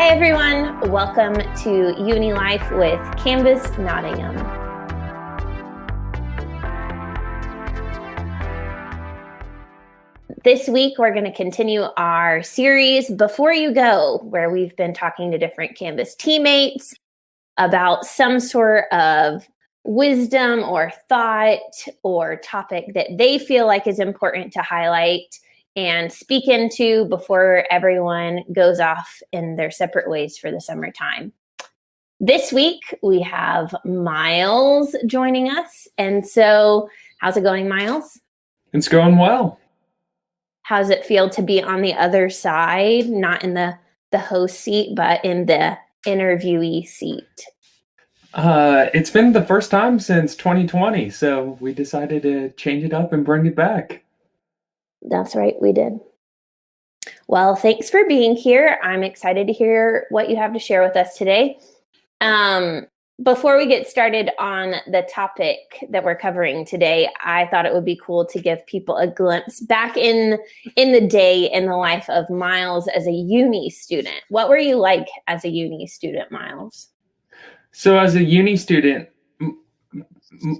Hi everyone, welcome to Unilife with Canvas Nottingham. This week we're going to continue our series Before You Go, where we've been talking to different Canvas teammates about some sort of wisdom or thought or topic that they feel like is important to highlight and speak into before everyone goes off in their separate ways for the summertime. This week, we have Miles joining us. And so, how's it going, Miles? It's going well. How does it feel to be on the other side, not in the host seat, but in the interviewee seat? It's been the first time since 2020, so we decided to change it up and bring it back. That's right, we did. Well, thanks for being here. I'm excited to hear what you have to share with us today. Before we get started on the topic that we're covering today, I thought it would be cool to give people a glimpse back in the day in the life of Miles as a uni student. What were you like as a uni student, Miles? So as a uni student,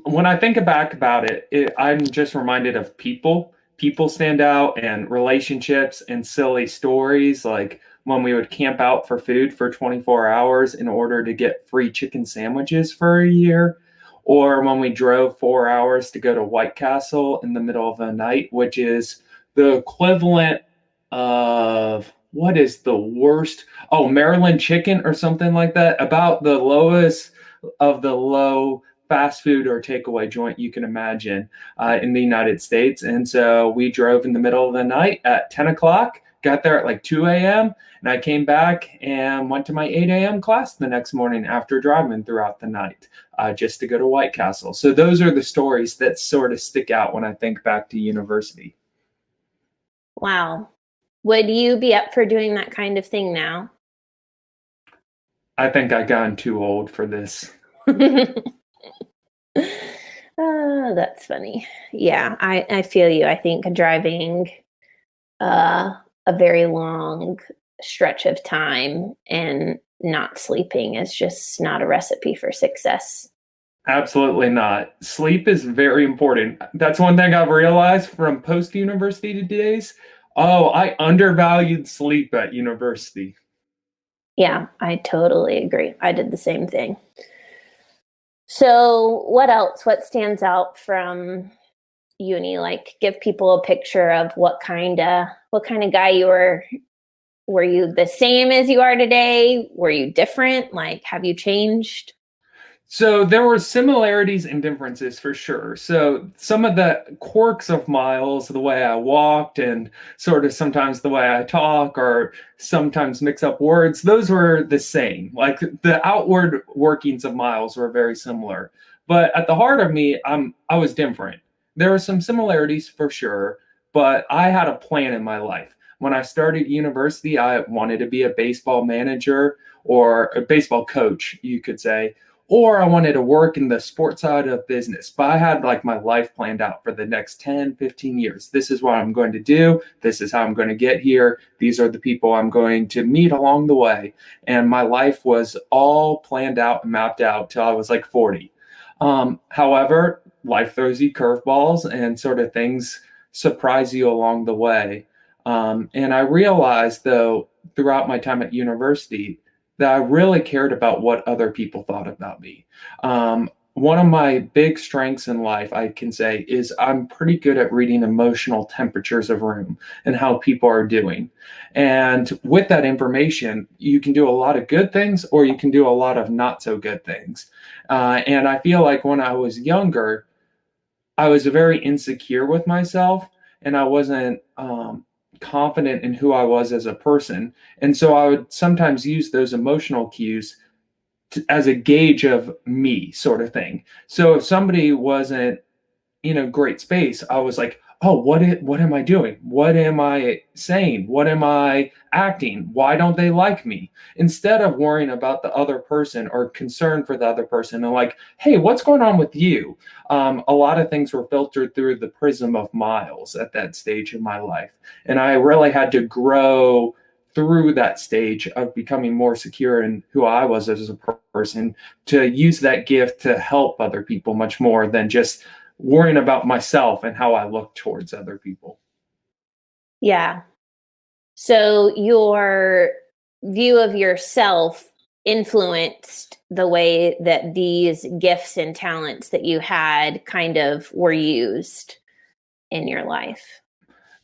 when I think back about it, I'm just reminded of people. People stand out, and relationships and silly stories, like when we would camp out for food for 24 hours in order to get free chicken sandwiches for a year, or when we drove 4 hours to go to White Castle in the middle of the night, which is the equivalent of what is the worst? Oh, Maryland chicken or something like that. About the lowest of the low fast food or takeaway joint you can imagine in the United States. And so we drove in the middle of the night at 10 o'clock, got there at like 2 a.m. And I came back and went to my 8 a.m. class the next morning after driving throughout the night just to go to White Castle. So those are the stories that sort of stick out when I think back to university. Wow. Would you be up for doing that kind of thing now? I think I've gotten too old for this. That's funny. Yeah, I feel you. I think driving a very long stretch of time and not sleeping is just not a recipe for success. Absolutely not. Sleep is very important. That's one thing I've realized from post-university days. Oh, I undervalued sleep at university. Yeah, I totally agree. I did the same thing. So what else? What stands out from uni? Like, give people a picture of what kind of guy you were. Were you the same as you are today? Were you different? Like, have you changed? So there were similarities and differences for sure. So some of the quirks of Miles, the way I walked and sort of sometimes the way I talk or sometimes mix up words, those were the same. Like the outward workings of Miles were very similar. But at the heart of me, I was different. There are some similarities for sure, but I had a plan in my life. When I started university, I wanted to be a baseball manager or a baseball coach, you could say, or I wanted to work in the sports side of business. But I had like my life planned out for the next 10, 15 years. This is what I'm going to do. This is how I'm going to get here. These are the people I'm going to meet along the way. And my life was all planned out and mapped out till I was like 40. However, life throws you curveballs and sort of things surprise you along the way. And I realized, though, throughout my time at university, that I really cared about what other people thought about me. One of my big strengths in life, I can say, is I'm pretty good at reading emotional temperatures of room and how people are doing. And with that information, you can do a lot of good things or you can do a lot of not so good things. And I feel like when I was younger, I was very insecure with myself and I wasn't confident in who I was as a person. And so I would sometimes use those emotional cues as a gauge of me, sort of thing. So if somebody wasn't in a great space, I was like, oh, what am I doing? What am I saying? What am I acting? Why don't they like me? Instead of worrying about the other person or concern for the other person and like, hey, what's going on with you? A lot of things were filtered through the prism of Miles at that stage in my life. And I really had to grow through that stage of becoming more secure in who I was as a person to use that gift to help other people much more than just worrying about myself and how I look towards other people. Yeah. So your view of yourself influenced the way that these gifts and talents that you had kind of were used in your life.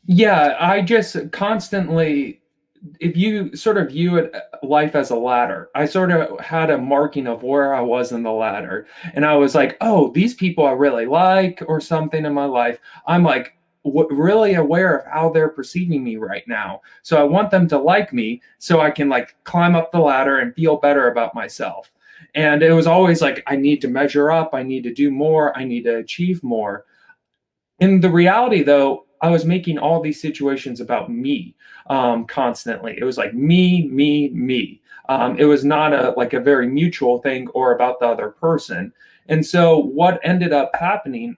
Yeah, I just constantly, if you sort of view it life as a ladder, I sort of had a marking of where I was in the ladder. And I was like, oh, these people I really like or something in my life. I'm like really aware of how they're perceiving me right now. So I want them to like me so I can like climb up the ladder and feel better about myself. And it was always like, I need to measure up, I need to do more, I need to achieve more. In the reality, though, I was making all these situations about me constantly. It was like me, me, me. It was not a like a very mutual thing or about the other person. And so what ended up happening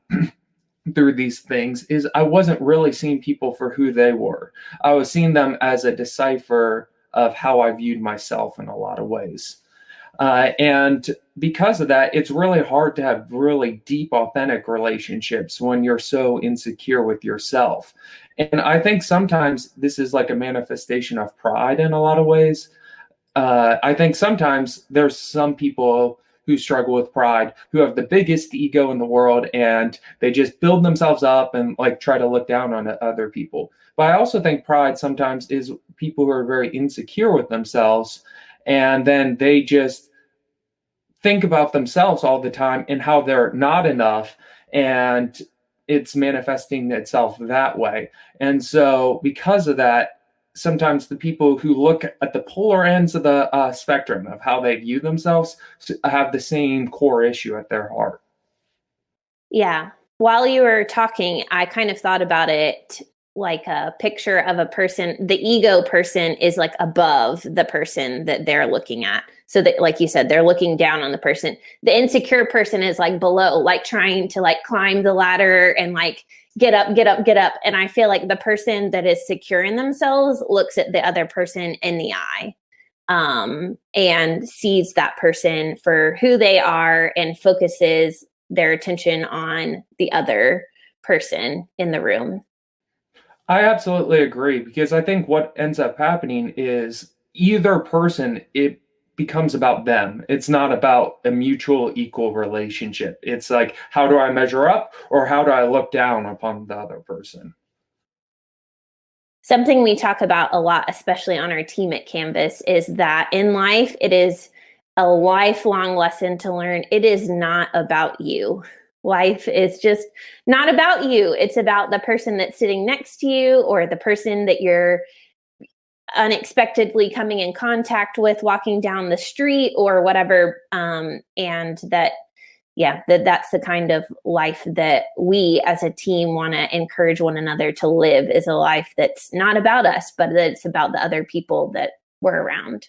through these things is I wasn't really seeing people for who they were. I was seeing them as a decipher of how I viewed myself in a lot of ways. And because of that, it's really hard to have really deep, authentic relationships when you're so insecure with yourself. And I think sometimes this is like a manifestation of pride in a lot of ways. I think sometimes there's some people who struggle with pride who have the biggest ego in the world and they just build themselves up and like try to look down on other people. But I also think pride sometimes is people who are very insecure with themselves and then they just think about themselves all the time and how they're not enough and it's manifesting itself that way. And so because of that, sometimes the people who look at the polar ends of the spectrum of how they view themselves have the same core issue at their heart. Yeah. While you were talking, I kind of thought about it like a picture of a person. The ego person is like above the person that they're looking at. So that, like you said, they're looking down on the person. The insecure person is like below, like trying to like climb the ladder and like get up, get up, get up. And I feel like the person that is secure in themselves looks at the other person in the eye, and sees that person for who they are and focuses their attention on the other person in the room. I absolutely agree because I think what ends up happening is either person, it becomes about them. It's not about a mutual equal relationship. It's like, how do I measure up or how do I look down upon the other person? Something we talk about a lot, especially on our team at Canvas, is that in life, it is a lifelong lesson to learn. It is not about you. Life is just not about you. It's about the person that's sitting next to you or the person that you're unexpectedly coming in contact with walking down the street or whatever. And that, yeah, that's the kind of life that we as a team want to encourage one another to live, is a life that's not about us, but that it's about the other people that we're around.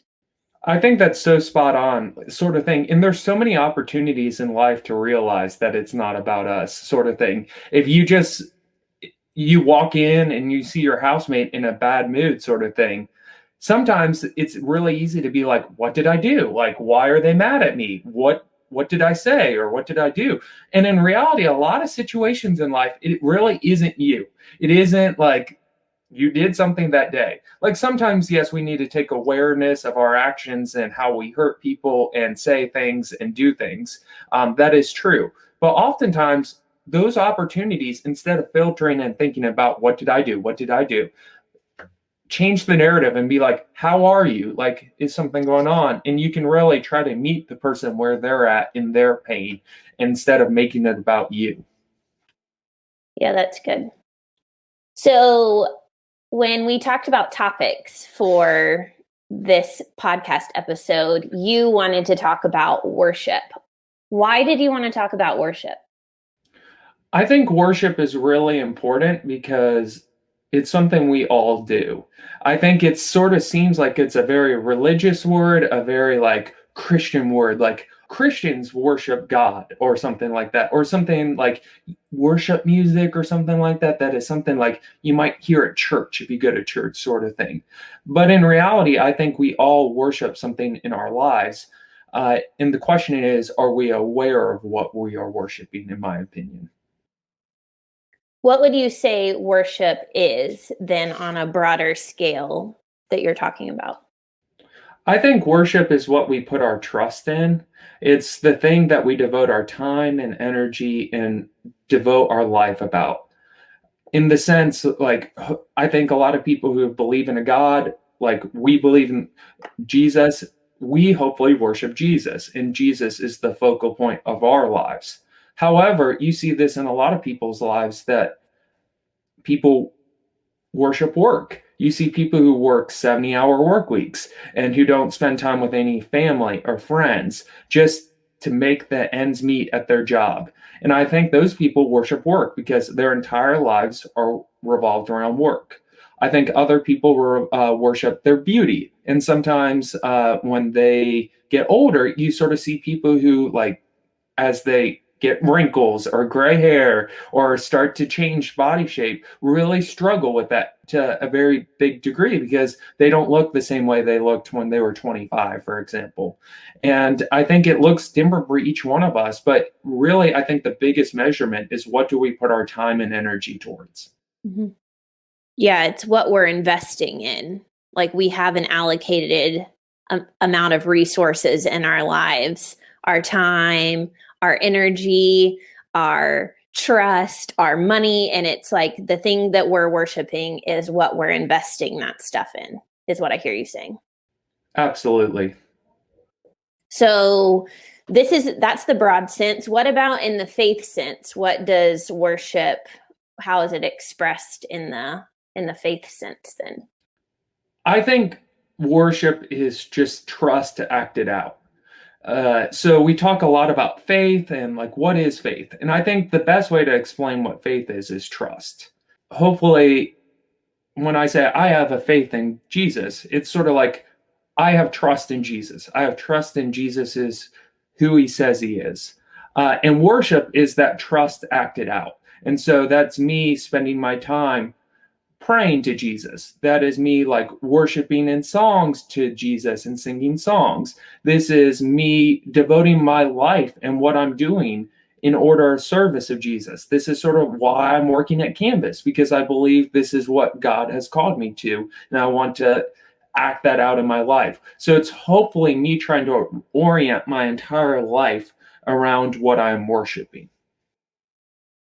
I think that's so spot on, sort of thing. And there's so many opportunities in life to realize that it's not about us, sort of thing. If you walk in and you see your housemate in a bad mood, sort of thing, sometimes it's really easy to be like, what did I do? Like, why are they mad at me? What did I say or what did I do? And in reality, a lot of situations in life, it really isn't you. It isn't like you did something that day. Like sometimes, yes, we need to take awareness of our actions and how we hurt people and say things and do things. That is true. But oftentimes, those opportunities, instead of filtering and thinking about what did I do? What did I do? Change the narrative and be like, how are you? Like, is something going on? And you can really try to meet the person where they're at in their pain instead of making it about you. Yeah, that's good. So, when we talked about topics for this podcast episode, you wanted to talk about worship. Why did you want to talk about worship? I think worship is really important because it's something we all do. I think it sort of seems like it's a very religious word, a very like Christian word, like Christians worship God or something like that, or something like worship music or something like that. That is something like you might hear at church if you go to church, sort of thing. But in reality, I think we all worship something in our lives. And the question is, are we aware of what we are worshiping, in my opinion? What would you say worship is then on a broader scale that you're talking about? I think worship is what we put our trust in. It's the thing that we devote our time and energy and devote our life about. In the sense, like, I think a lot of people who believe in a God, like we believe in Jesus, we hopefully worship Jesus, and Jesus is the focal point of our lives. However, you see this in a lot of people's lives that people worship work. You see people who work 70-hour work weeks and who don't spend time with any family or friends just to make the ends meet at their job. And I think those people worship work because their entire lives are revolved around work. I think other people worship their beauty. And sometimes when they get older, you sort of see people who, like, as they get wrinkles or gray hair or start to change body shape, really struggle with that to a very big degree because they don't look the same way they looked when they were 25, for example. And I think it looks different for each one of us, but really, I think the biggest measurement is what do we put our time and energy towards? Mm-hmm. Yeah, it's what we're investing in. Like we have an allocated amount of resources in our lives, our time, our energy, our trust, our money. And it's like the thing that we're worshiping is what we're investing that stuff in, is what I hear you saying. Absolutely. So that's the broad sense. What about in the faith sense? What does worship, how is it expressed in the faith sense then? I think worship is just trust acted out. So we talk a lot about faith and like what is faith, and I think the best way to explain what faith is trust. Hopefully, when I say I have a faith in Jesus, it's sort of like I have trust in Jesus. I have trust in Jesus is who he says he is. And worship is that trust acted out. And so that's me spending my time praying to Jesus. That is me like worshiping in songs to Jesus and singing songs. This is me devoting my life and what I'm doing in order of service of Jesus. This is sort of why I'm working at Canvas, because I believe this is what God has called me to, and I want to act that out in my life. So it's hopefully me trying to orient my entire life around what I'm worshiping.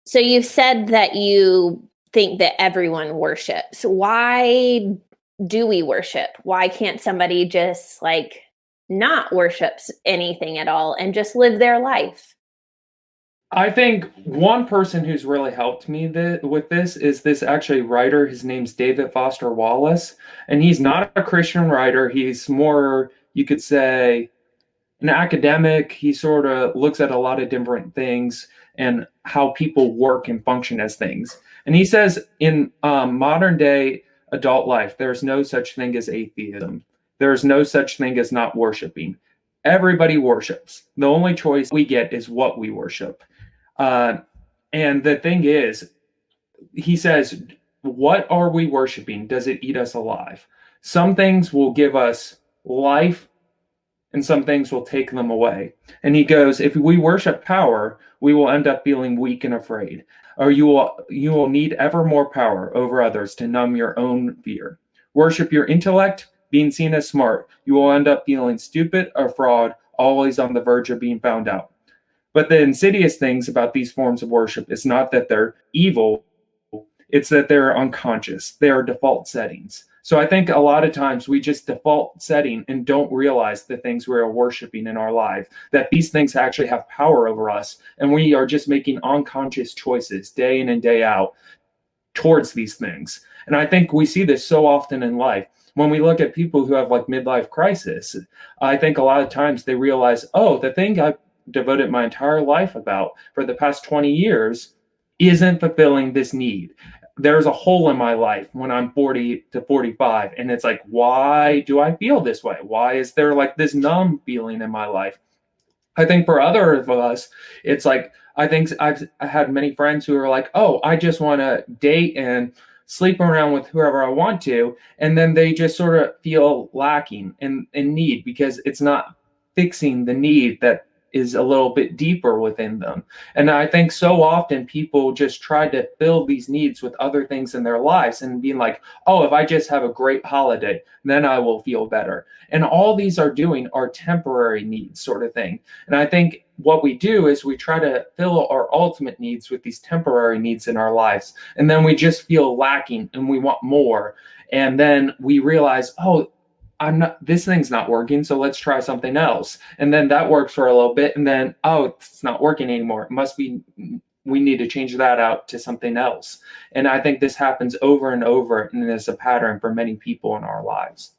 So you've said that you think that everyone worships. Why do we worship? Why can't somebody just like not worship anything at all and just live their life? I think one person who's really helped me with this is this actually writer. His name's David Foster Wallace, and he's not a Christian writer. He's more, you could say, an academic. He sort of looks at a lot of different things and how people work and function as things. And he says in modern day adult life, there's no such thing as atheism. There's no such thing as not worshiping. Everybody worships. The only choice we get is what we worship. Uh, and the thing is, he says, what are we worshiping? Does it eat us alive? Some things will give us life and some things will take them away. And he goes, if we worship power, we will end up feeling weak and afraid, or you will need ever more power over others to numb your own fear. Worship your intellect, being seen as smart. You will end up feeling stupid or fraud, always on the verge of being found out. But the insidious things about these forms of worship is not that they're evil, it's that they're unconscious. They are default settings. So I think a lot of times we just default setting and don't realize the things we are worshiping in our life, that these things actually have power over us. And we are just making unconscious choices day in and day out towards these things. And I think we see this so often in life. When we look at people who have like midlife crisis, I think a lot of times they realize, oh, the thing I've devoted my entire life about for the past 20 years isn't fulfilling this need. there's a hole in my life when I'm 40 to 45. And it's like, why do I feel this way? Why is there like this numb feeling in my life? I think for other of us, it's like, I think I had many friends who are like, oh, I just want to date and sleep around with whoever I want to. And then they just sort of feel lacking in need because it's not fixing the need that is a little bit deeper within them. And I think so often people just try to fill these needs with other things in their lives and being like, oh, if I just have a great holiday, then I will feel better. And all these are doing are temporary needs, sort of thing. And I think what we do is we try to fill our ultimate needs with these temporary needs in our lives. And then we just feel lacking and we want more. And then we realize, oh, this thing's not working, so let's try something else. And then that works for a little bit. And then, oh, it's not working anymore. It must be, we need to change that out to something else. And I think this happens over and over. And it's a pattern for many people in our lives.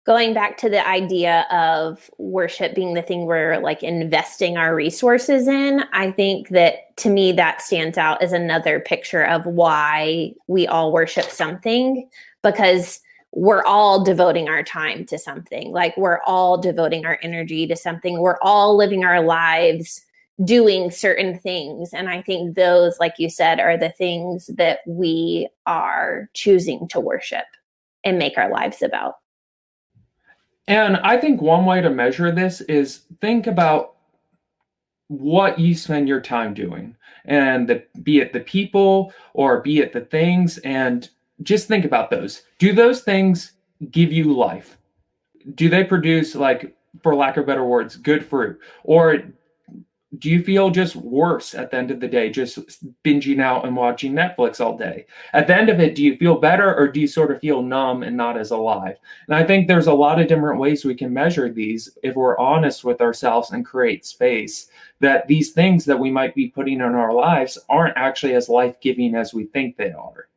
Going back to the idea of worship being the thing we're like investing our resources in, I think that to me that stands out as another picture of why we all worship something, because we're all devoting our time to something. Like we're all devoting our energy to something. We're all living our lives doing certain things. And I think those, like you said, are the things that we are choosing to worship and make our lives about. And I think one way to measure this is think about what you spend your time doing, and be it the people or be it the things, and just think about those. Do those things give you life? Do they produce, like, for lack of better words, good fruit? Or do you feel just worse at the end of the day, just binging out and watching Netflix all day? At the end of it, do you feel better, or do you sort of feel numb and not as alive? And I think there's a lot of different ways we can measure these if we're honest with ourselves and create space, that these things that we might be putting in our lives aren't actually as life-giving as we think they are.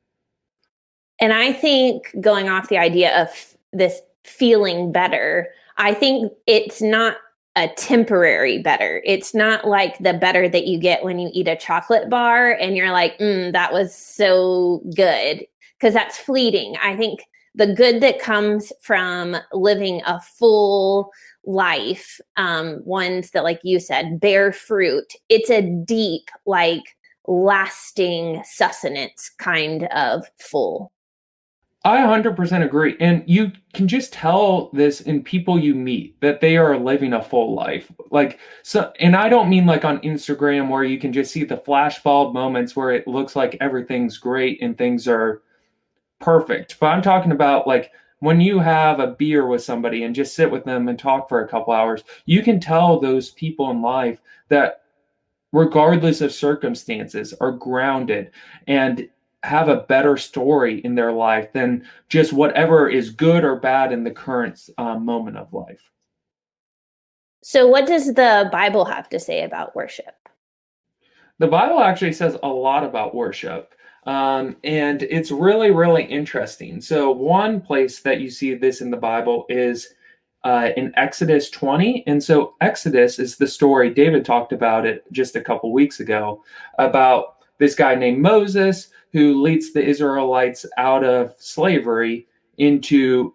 And I think going off the idea of this feeling better, I think it's not a temporary better. It's not like the better that you get when you eat a chocolate bar and you're like, that was so good, because that's fleeting. I think the good that comes from living a full life, ones that, like you said, bear fruit, it's a deep, like lasting sustenance kind of full. I 100% agree. And you can just tell this in people you meet that they are living a full life. Like, so, and I don't mean like on Instagram where you can just see the flashbulb moments where it looks like everything's great and things are perfect. But I'm talking about like when you have a beer with somebody and just sit with them and talk for a couple hours, you can tell those people in life that regardless of circumstances, are grounded and have a better story in their life than just whatever is good or bad in the current moment of life. So, what does the Bible have to say about worship? The Bible actually says a lot about worship. And it's really, really interesting. So, one place that you see this in the Bible is in Exodus 20. And so, Exodus is the story, David talked about it just a couple weeks ago, about this guy named Moses who leads the Israelites out of slavery into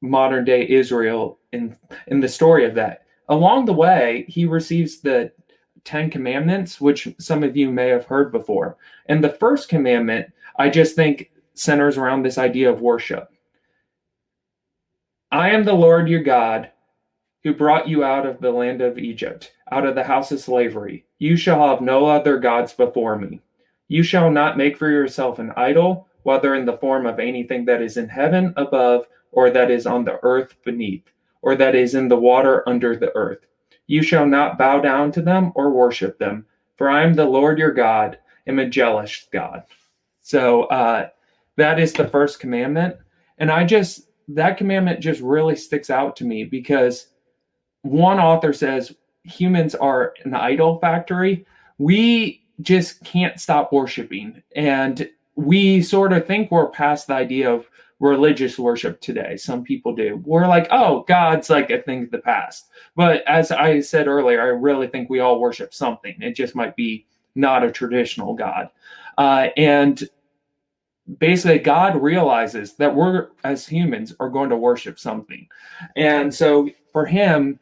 modern day Israel in the story of that. Along the way, he receives the Ten Commandments, which some of you may have heard before. And the first commandment, I just think, centers around this idea of worship. I am the Lord your God who brought you out of the land of Egypt, out of the house of slavery. You shall have no other gods before me. You shall not make for yourself an idol, whether in the form of anything that is in heaven above, or that is on the earth beneath, or that is in the water under the earth. You shall not bow down to them or worship them, for I am the Lord your God, am a jealous God. So that is the first commandment. And that commandment just really sticks out to me because one author says humans are an idol factory. We just can't stop worshiping. And we sort of think we're past the idea of religious worship today. Some people do. We're like, oh, God's like a thing of the past. But as I said earlier, I really think we all worship something. It just might be not a traditional God. And basically God realizes that we're as humans are going to worship something. And so for him,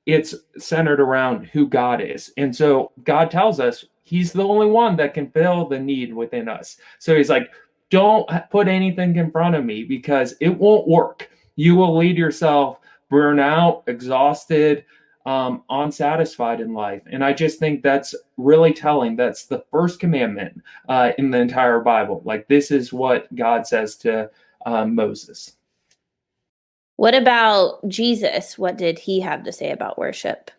it's centered around who God is. And so God tells us he's the only one that can fill the need within us. So he's like, don't put anything in front of me because it won't work. You will lead yourself burn out, exhausted, unsatisfied in life. And I just think that's really telling. That's the first commandment in the entire Bible. Like, this is what God says to Moses. What about Jesus? What did he have to say about worship?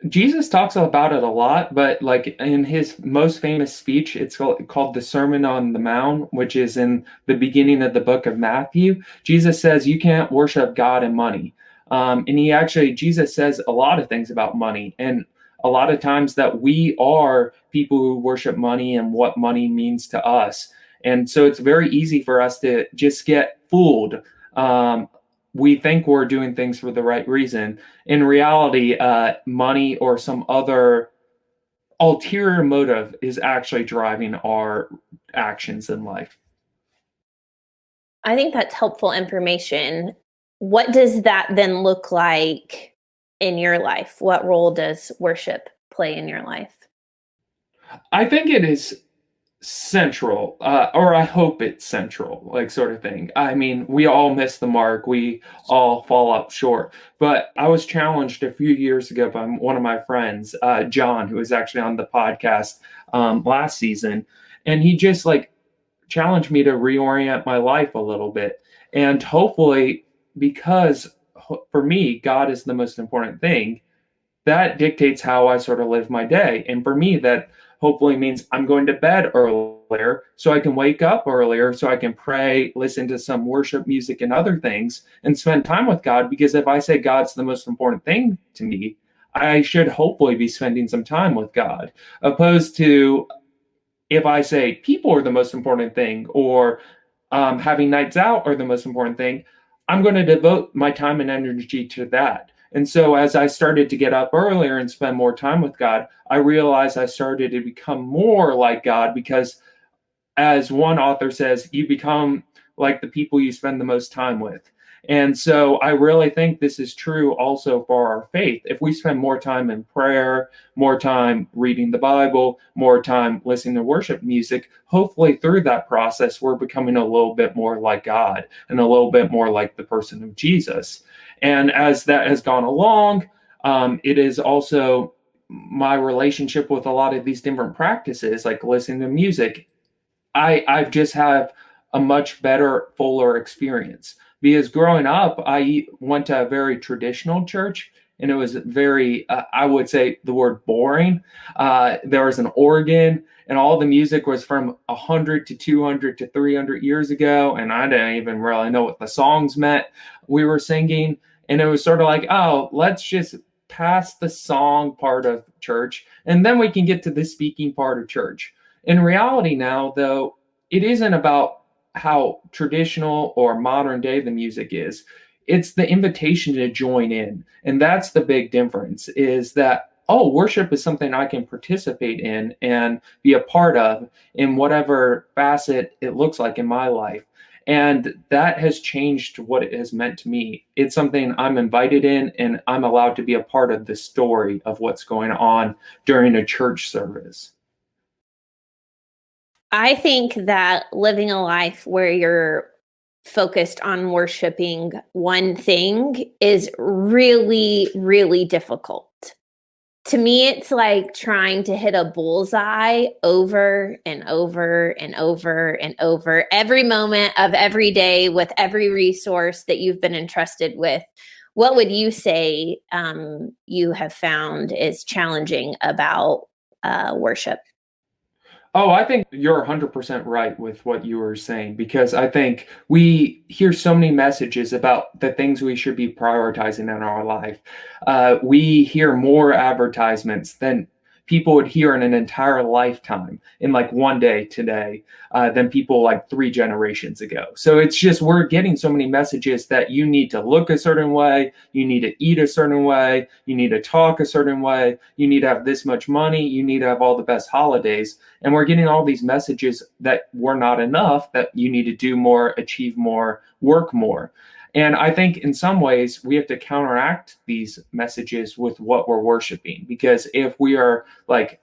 Jesus talks about it a lot, but like in his most famous speech, it's called the Sermon on the Mount, which is in the beginning of the book of Matthew. Jesus says you can't worship God and money. And Jesus says a lot of things about money. And a lot of times that we are people who worship money and what money means to us. And so it's very easy for us to just get fooled. We think we're doing things for the right reason. In reality, money or some other ulterior motive is actually driving our actions in life. I think that's helpful information. What does that then look like in your life? What role does worship play in your life? I think it is central, or I hope it's central, like sort of thing. I mean, we all miss the mark, we all fall up short. But I was challenged a few years ago by one of my friends, John, who was actually on the podcast last season, and he just like challenged me to reorient my life a little bit. And hopefully, because for me, God is the most important thing, that dictates how I sort of live my day. And for me, that hopefully means I'm going to bed earlier so I can wake up earlier, so I can pray, listen to some worship music and other things, and spend time with God. Because if I say God's the most important thing to me, I should hopefully be spending some time with God, opposed to if I say people are the most important thing or having nights out are the most important thing, I'm going to devote my time and energy to that. And so as I started to get up earlier and spend more time with God, I realized I started to become more like God because, as one author says, you become like the people you spend the most time with. And so I really think this is true also for our faith. If we spend more time in prayer, more time reading the Bible, more time listening to worship music, hopefully through that process, we're becoming a little bit more like God and a little bit more like the person of Jesus. And as that has gone along, it is also my relationship with a lot of these different practices, like listening to music. I've just have a much better, fuller experience because growing up, I went to a very traditional church and it was very, I would say the word boring. There was an organ and all the music was from 100 to 200 to 300 years ago. And I didn't even really know what the songs meant we were singing. And it was sort of like, oh, let's just pass the song part of church and then we can get to the speaking part of church. In reality now, though, it isn't about how traditional or modern day the music is. It's the invitation to join in. And that's the big difference is that, oh, worship is something I can participate in and be a part of in whatever facet it looks like in my life. And that has changed what it has meant to me. It's something I'm invited in, and I'm allowed to be a part of the story of what's going on during a church service. I think that living a life where you're focused on worshiping one thing is really, really difficult. To me, it's like trying to hit a bullseye over and over and over and over every moment of every day with every resource that you've been entrusted with. What would you say you have found is challenging about worship? Oh, I think you're 100% right with what you were saying because I think we hear so many messages about the things we should be prioritizing in our life. We hear more advertisements than people would hear in an entire lifetime in like one day today than people like 3 generations ago. So it's just we're getting so many messages that you need to look a certain way, you need to eat a certain way, you need to talk a certain way, you need to have this much money, you need to have all the best holidays. And we're getting all these messages that we're not enough, that you need to do more, achieve more, work more. And I think in some ways we have to counteract these messages with what we're worshiping. Because if we are like,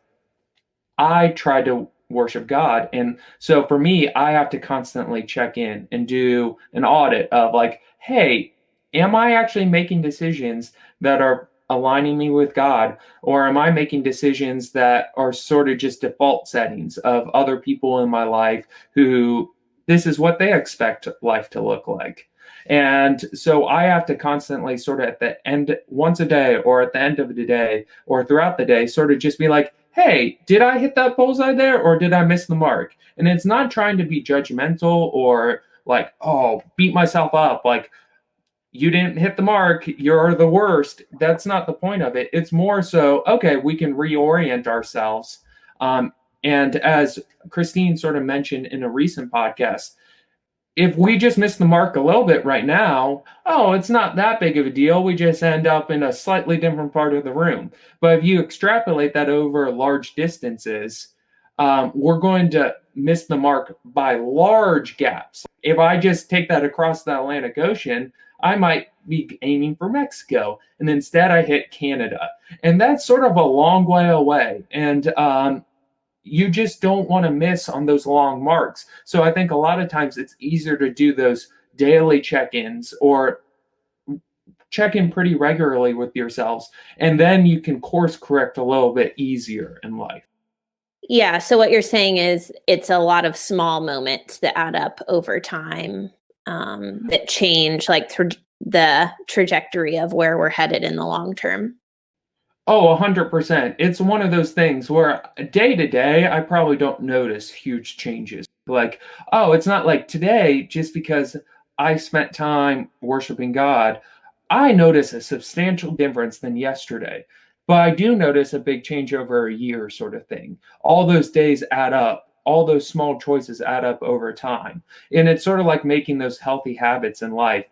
I try to worship God. And so for me, I have to constantly check in and do an audit of like, hey, am I actually making decisions that are aligning me with God? Or am I making decisions that are sort of just default settings of other people in my life who this is what they expect life to look like? And so I have to constantly sort of at the end, once a day or at the end of the day or throughout the day, sort of just be like, hey, did I hit that bullseye there or did I miss the mark? And it's not trying to be judgmental or like, oh, beat myself up. Like, you didn't hit the mark, you're the worst. That's not the point of it. It's more so, okay, we can reorient ourselves. And as Christine sort of mentioned in a recent podcast, if we just miss the mark a little bit right now, oh, it's not that big of a deal. We just end up in a slightly different part of the room. But if you extrapolate that over large distances, we're going to miss the mark by large gaps. If I just take that across the Atlantic Ocean, I might be aiming for Mexico, and instead I hit Canada. And that's sort of a long way away. And you just don't want to miss on those long marks. So I think a lot of times it's easier to do those daily check-ins or check in pretty regularly with yourselves, and then you can course correct a little bit easier in life. Yeah. So what you're saying is it's a lot of small moments that add up over time, that change like the trajectory of where we're headed in the long term. Oh, 100%. It's one of those things where day to day, I probably don't notice huge changes. Like, oh, it's not like today, just because I spent time worshiping God, I notice a substantial difference than yesterday. But I do notice a big change over a year, sort of thing. All those days add up. All those small choices add up over time. And it's sort of like making those healthy habits in life.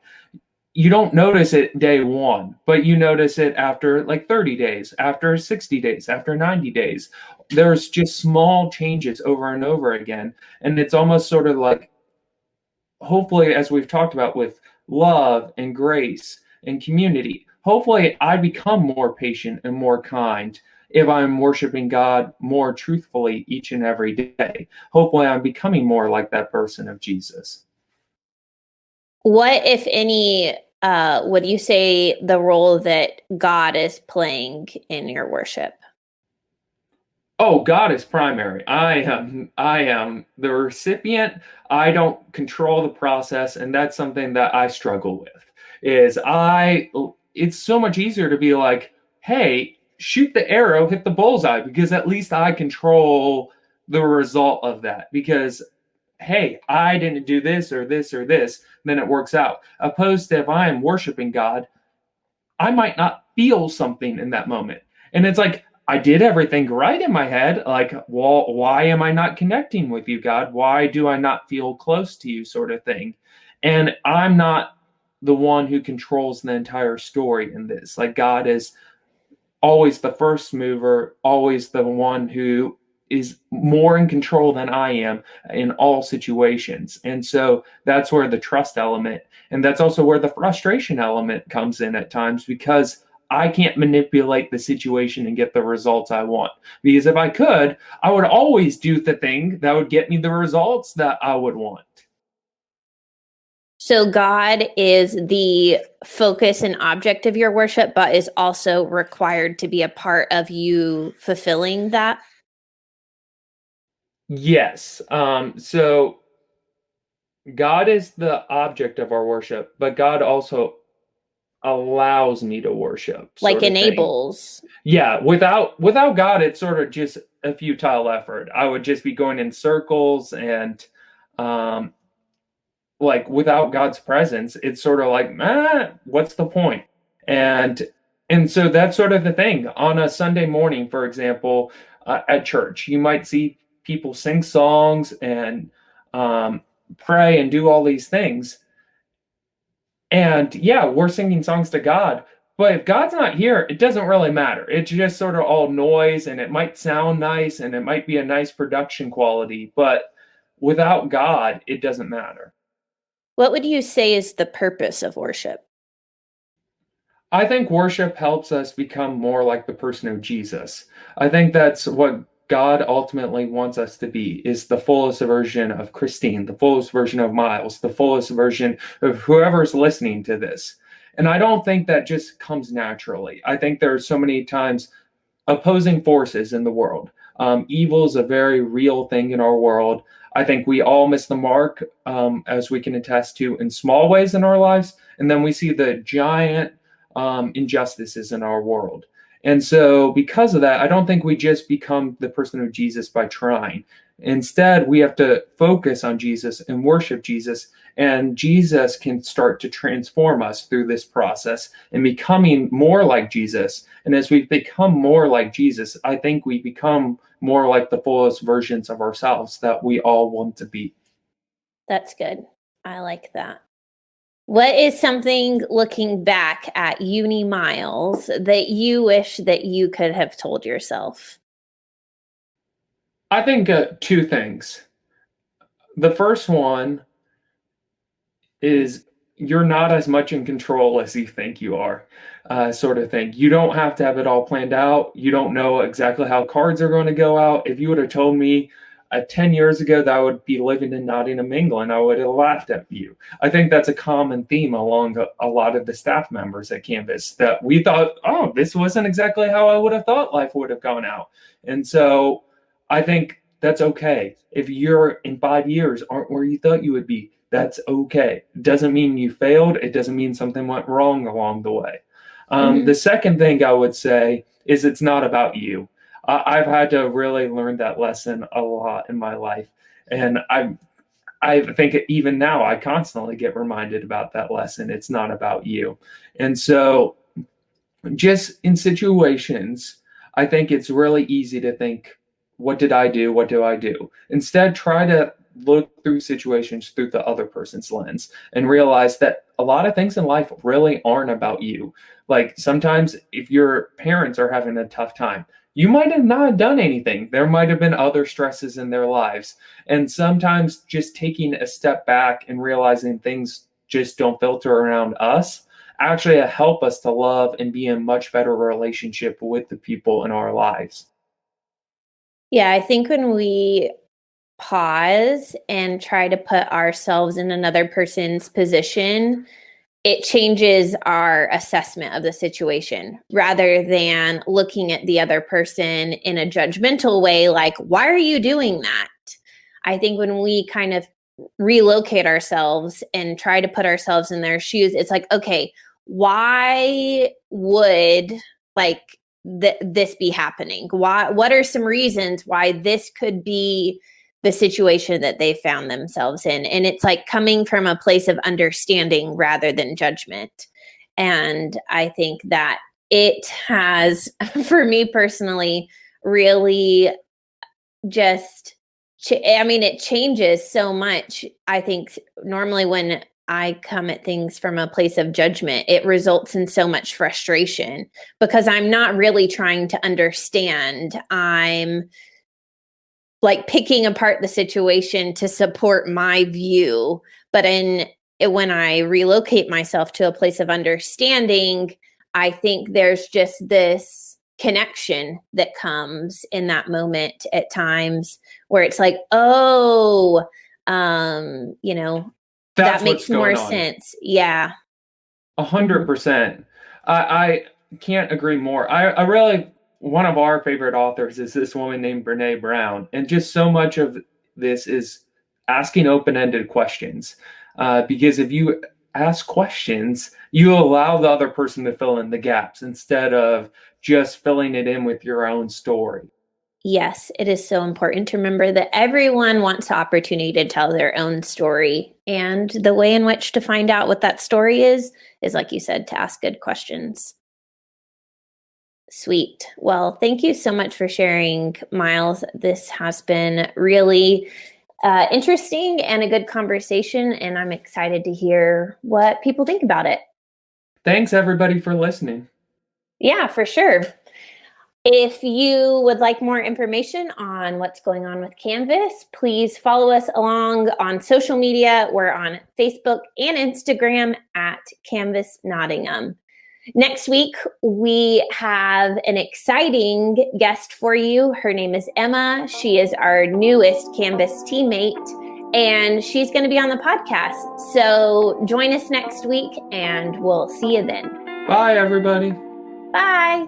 You don't notice it day one, but you notice it after like 30 days, after 60 days, after 90 days. There's just small changes over and over again. And it's almost sort of like, hopefully, as we've talked about with love and grace and community, hopefully I become more patient and more kind if I'm worshiping God more truthfully each and every day. Hopefully, I'm becoming more like that person of Jesus. What, if any, would you say the role that God is playing in your worship? Oh, God is primary. I am the recipient. I don't control the process, and that's something that I struggle with. Is I It's so much easier to be like, "Hey, shoot the arrow, hit the bullseye," because at least I control the result of that. Because hey, I didn't do this or this or this, then it works out. Opposed to if I am worshiping God, I might not feel something in that moment. And it's like, I did everything right in my head. Like, well, why am I not connecting with you, God? Why do I not feel close to you, sort of thing? And I'm not the one who controls the entire story in this. Like, God is always the first mover, always the one who is more in control than I am in all situations. And so that's where the trust element, and that's also where the frustration element comes in at times, because I can't manipulate the situation and get the results I want. Because if I could, I would always do the thing that would get me the results that I would want. So God is the focus and object of your worship, but is also required to be a part of you fulfilling that. Yes. So God is the object of our worship, but God also allows me to worship, Like sort of thing. enables. Yeah, without God, it's sort of just a futile effort. I would just be going in circles, and um, like without God's presence, it's sort of like, what's the point? And And so that's sort of the thing. On a Sunday morning, for example, at church, you might see people sing songs and um, pray and do all these things. And yeah, we're singing songs to God. But if God's not here, it doesn't really matter. It's just sort of all noise, and it might sound nice and it might be a nice production quality. But without God, it doesn't matter. What would you say is the purpose of worship? I think worship helps us become more like the person of Jesus. I think that's what God ultimately wants us to be, is the fullest version of Christine, the fullest version of Miles, the fullest version of whoever's listening to this. And I don't think that just comes naturally. I think there are so many times opposing forces in the world. Evil is a very real thing in our world. I think we all miss the mark, as we can attest to in small ways in our lives. And then we see the giant injustices in our world. And so, because of that, I don't think we just become the person of Jesus by trying. Instead, we have to focus on Jesus and worship Jesus, and Jesus can start to transform us through this process and becoming more like Jesus. And as we become more like Jesus, I think we become more like the fullest versions of ourselves that we all want to be. That's good. I like that. What is something looking back at uni miles that you wish that you could have told yourself? I think two things. The first one is you're not as much in control as you think you are, sort of thing. You don't have to have it all planned out. You don't know exactly how cards are going to go out. If you would have told me 10 years ago that I would be living in Nottingham, England, I would have laughed at you. I think that's a common theme along a lot of the staff members at Canvas, that we thought, oh, this wasn't exactly how I would have thought life would have gone out. And so I think that's okay. If you're in 5 years aren't where you thought you would be, that's okay. It doesn't mean you failed. It doesn't mean something went wrong along the way. Mhm. The second thing I would say is it's not about you. I've had to really learn that lesson a lot in my life, and I think even now I constantly get reminded about that lesson. It's not about you, and so just in situations, I think it's really easy to think, what did I do? What do I do? Instead, try to look through situations through the other person's lens and realize that a lot of things in life really aren't about you. Like sometimes, if your parents are having a tough time, you might have not done anything. There might have been other stresses in their lives. And sometimes just taking a step back and realizing things just don't filter around us actually help us to love and be in much better relationship with the people in our lives. Yeah, I think when we pause and try to put ourselves in another person's position, it changes our assessment of the situation rather than looking at the other person in a judgmental way, like, why are you doing that? I think when we kind of relocate ourselves and try to put ourselves in their shoes, it's like, okay, why would like this be happening? Why? What are some reasons why this could be the situation that they found themselves in? And it's like coming from a place of understanding rather than judgment. And I think that it has, for me personally, really just I mean, it changes so much. I think normally when I come at things from a place of judgment, it results in so much frustration because I'm not really trying to understand. I'm like picking apart the situation to support my view. But when I relocate myself to a place of understanding, I think there's just this connection that comes in that moment at times where it's like, oh, you know, that That's what's makes going more on. sense. Yeah. A hundred Mhm. percent. I can't agree more. I really, one of our favorite authors is this woman named Brene Brown, and just so much of this is asking open-ended questions. Because if you ask questions, you allow the other person to fill in the gaps instead of just filling it in with your own story. Yes, it is so important to remember that everyone wants the opportunity to tell their own story. And the way in which to find out what that story is like you said, to ask good questions. Sweet. Well, thank you so much for sharing, Miles. This has been really interesting and a good conversation, and I'm excited to hear what people think about it. Thanks, everybody, for listening. Yeah, for sure. If you would like more information on what's going on with Canvas, please follow us along on social media. We're on Facebook and Instagram at Canvas Nottingham. Next week, we have an exciting guest for you. Her name is Emma. She is our newest Canvas teammate, and she's going to be on the podcast. So join us next week, and we'll see you then. Bye, everybody. Bye.